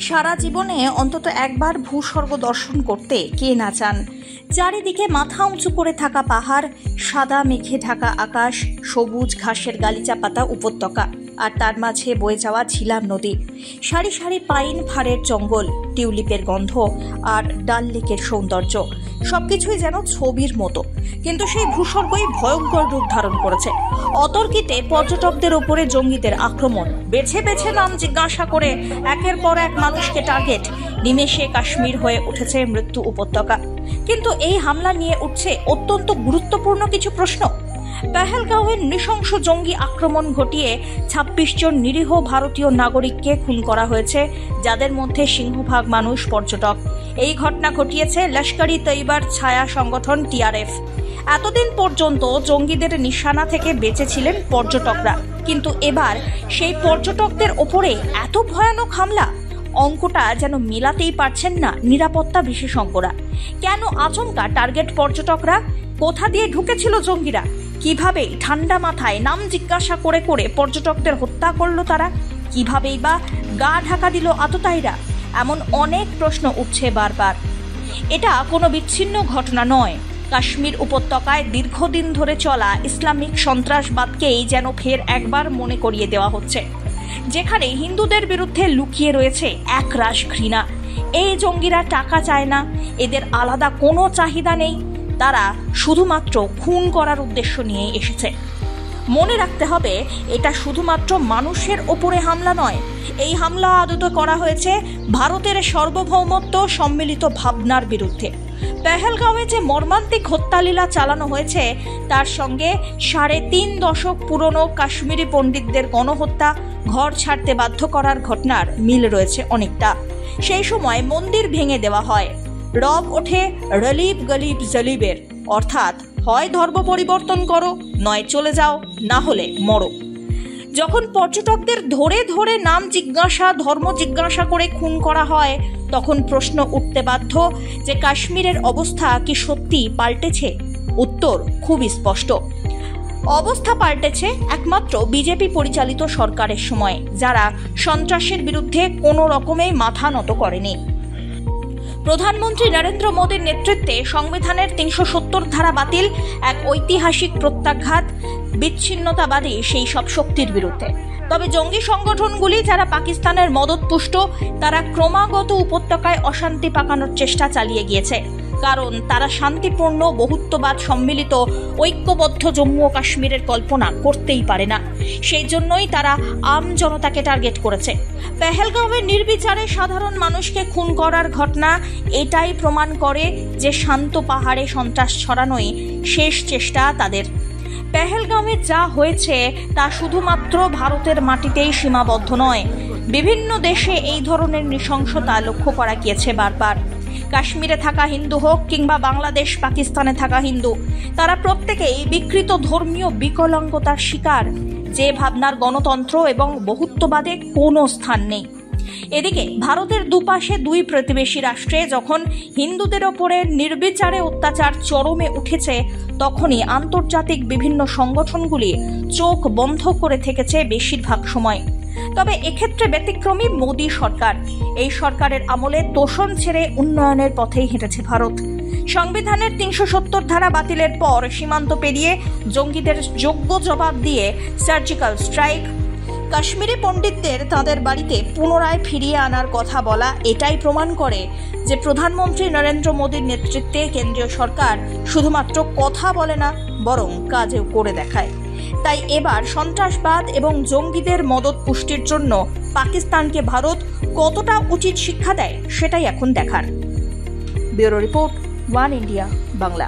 সারা জীবনে অন্তত একবার ভূস্বর্গ দর্শন করতে কে না চান। চারিদিকে মাথা উঁচু করে থাকা পাহাড়, সাদা মেঘে ঢাকা আকাশ, সবুজ ঘাসের গালিচা পাতা উপত্যকা, আর তার মাঝে বয়ে যাওয়া ঝিলাম নদী, সারি সারি পাইন ফাড়ের জঙ্গল, টিউলিপের গন্ধ আর ডাল লেকের সৌন্দর্য সবকিছুই যেন ছবির মতো। কিন্তু সেই ভূস্বর্গই ভয়ঙ্কর রূপ ধারণ করেছে। অতর্কিতে পর্যটকদের উপরে জঙ্গিদের আক্রমণ, বেছে বেছে নাম জিজ্ঞাসা করে একের পর এক মানুষকে টার্গেট, নিমেষে কাশ্মীর হয়ে উঠেছে মৃত্যু উপত্যকা। কিন্তু এই হামলা নিয়ে উঠছে অত্যন্ত গুরুত্বপূর্ণ কিছু প্রশ্ন। পেহেলগাঁওয়ের নৃশংস জঙ্গি আক্রমণ ঘটিয়ে ২৬ জন নিরীহ ভারতীয় নাগরিককে খুন করা হয়েছে, যাদের মধ্যে সিংহভাগ মানুষ পর্যটক। এই ঘটনা ঘটিয়েছে লস্কর-ই তৈয়বার ছায়া সংগঠন টিআরএফ। এতদিন পর্যন্ত জঙ্গিদের নিশানা থেকে বেঁচেছিলেন পর্যটকরা, কিন্তু এবার সেই পর্যটকদের ওপরে এত ভয়ানক হামলা, অঙ্কটা যেন মেলাতেই পারছেন না নিরাপত্তা বিশেষজ্ঞরা। কেন আচমকা টার্গেট পর্যটকরা? কোথা দিয়ে ঢুকেছিল জঙ্গিরা? কিভাবে ঠান্ডা মাথায় নাম জিজ্ঞাসা করে করে পর্যটকদের হত্যা করলো তারা? কিভাবেই বা গা ঢাকা দিল আততায়ীরা? এমন অনেক প্রশ্ন উঠছে বারবার। এটা কোনো বিচ্ছিন্ন ঘটনা নয়। কাশ্মীর উপত্যকায় দীর্ঘদিন ধরে চলা ইসলামিক সন্ত্রাসবাদকেই যেন ফের একবার মনে করিয়ে দেওয়া হচ্ছে, যেখানে হিন্দুদের বিরুদ্ধে লুকিয়ে রয়েছে একরাশ ঘৃণা। এই জঙ্গিরা টাকা চায় না, এদের আলাদা কোনো চাহিদা নেই, তারা শুধুমাত্র খুন করার উদ্দেশ্য নিয়ে এসেছে। মনে রাখতে হবে, এটা শুধুমাত্র মানুষের ওপরে হামলা নয়, এই হামলা আদত করা হয়েছে ভারতের সার্বভৌমত্ব সম্মিলিত ভাবনার বিরুদ্ধে। পেহেলগাঁওয়ে যে মর্মান্তিক হত্যালীলা চালানো হয়েছে, তার সঙ্গে ৩.৫ দশক পুরনো কাশ্মীরি পণ্ডিতদের গণহত্যা, ঘর ছাড়তে বাধ্য করার ঘটনার মিল রয়েছে অনেকটা। সেই সময় মন্দির ভেঙে দেওয়া হয়, রব ওঠে রলিব গলিব জলিবের, অর্থাৎ হয় ধর্ম পরিবর্তন করো, নয় চলে যাও, না হলে মরো। যখন পর্যটকদের ধরে ধরে নাম জিজ্ঞাসা, ধর্ম জিজ্ঞাসা করে খুন করা হয়, তখন প্রশ্ন উঠতে বাধ্য যে কাশ্মীরের অবস্থা কি সত্যি পাল্টেছে? উত্তর খুবই স্পষ্ট। অবস্থা পাল্টেছে একমাত্র বিজেপি পরিচালিত সরকারের সময়, যারা সন্ত্রাসের বিরুদ্ধে কোনো রকমেই মাথা নত করেনি। প্রধানমন্ত্রী নরেন্দ্র মোদীর নেতৃত্বে সংবিধানের ৩৭০ ধারা বাতিল এক ঐতিহাসিক প্রত্যাঘাত বিচ্ছিন্নতাবাদী সেই সব শক্তির বিরুদ্ধে। তবে জঙ্গি সংগঠনগুলি যারা পাকিস্তানের মদতপুষ্ট, তারা ক্রমাগত উপত্যকায় অশান্তি পাকানোর চেষ্টা চালিয়ে গিয়েছে, কারণ তারা শান্তিপূর্ণ বহুত্ববাদ সম্মিলিত ঐক্যবদ্ধ জম্মু ও কাশ্মীরের কল্পনা করতেই পারে না। সেই জন্যই তারা আম জনতাকে টার্গেট করেছে। পেহেলগাঁওয়ে নির্বিচারে সাধারণ মানুষকে খুন করার ঘটনা এটাই প্রমাণ করে যে শান্ত পাহাড়ে সন্ত্রাস ছড়ানোই শেষ চেষ্টা তাদের। পেহেলগাঁওয়ে যা হয়েছে তা শুধুমাত্র ভারতের মাটিতেই সীমাবদ্ধ নয়, বিভিন্ন দেশে এই ধরনের নৃশংসতা লক্ষ্য করা গিয়েছে বারবার। কাশ্মীরে থাকা হিন্দু হোক কিংবা বাংলাদেশ পাকিস্তানে থাকা হিন্দু, তারা প্রত্যেকেই বিকৃত ধর্মীয় বিকলাঙ্গতার শিকার, যে ভাবনার গণতন্ত্র এবং বহুত্ববাদে কোনো স্থান নেই। এদিকে ভারতের দুপাশে দুই প্রতিবেশী রাষ্ট্রে যখন হিন্দুদের ওপরে নির্বিচারে অত্যাচার চরমে উঠেছে, তখনই আন্তর্জাতিক বিভিন্ন সংগঠনগুলি চোখ বন্ধ করে থেকেছে বেশিরভাগ সময়। তবে এক্ষেত্রে ব্যতিক্রমী মোদী সরকার। এই সরকারের আমলে তোষণ ছেড়ে উন্নয়নের পথেই হেঁটেছে ভারত। সংবিধানের ৩৭০ ধারা বাতিলের পর সীমান্ত পেরিয়ে জঙ্গিদের যোগ্য জবাব দিয়ে সার্জিক্যাল স্ট্রাইক, কাশ্মীরি পণ্ডিতদের তাদের বাড়িতে পুনরায় ফিরিয়ে আনার কথা বলা, এটাই প্রমাণ করে যে প্রধানমন্ত্রী নরেন্দ্র মোদীর নেতৃত্বে কেন্দ্রীয় সরকার শুধুমাত্র কথা বলে না, বরং কাজেও করে দেখায়। তাই এবার সন্ত্রাসবাদ এবং জঙ্গিদের মদত পুষ্টির জন্য পাকিস্তানকে ভারত কতটা উচিত শিক্ষা দেয়, সেটাই এখন দেখার। Bureau report, one India Bangla.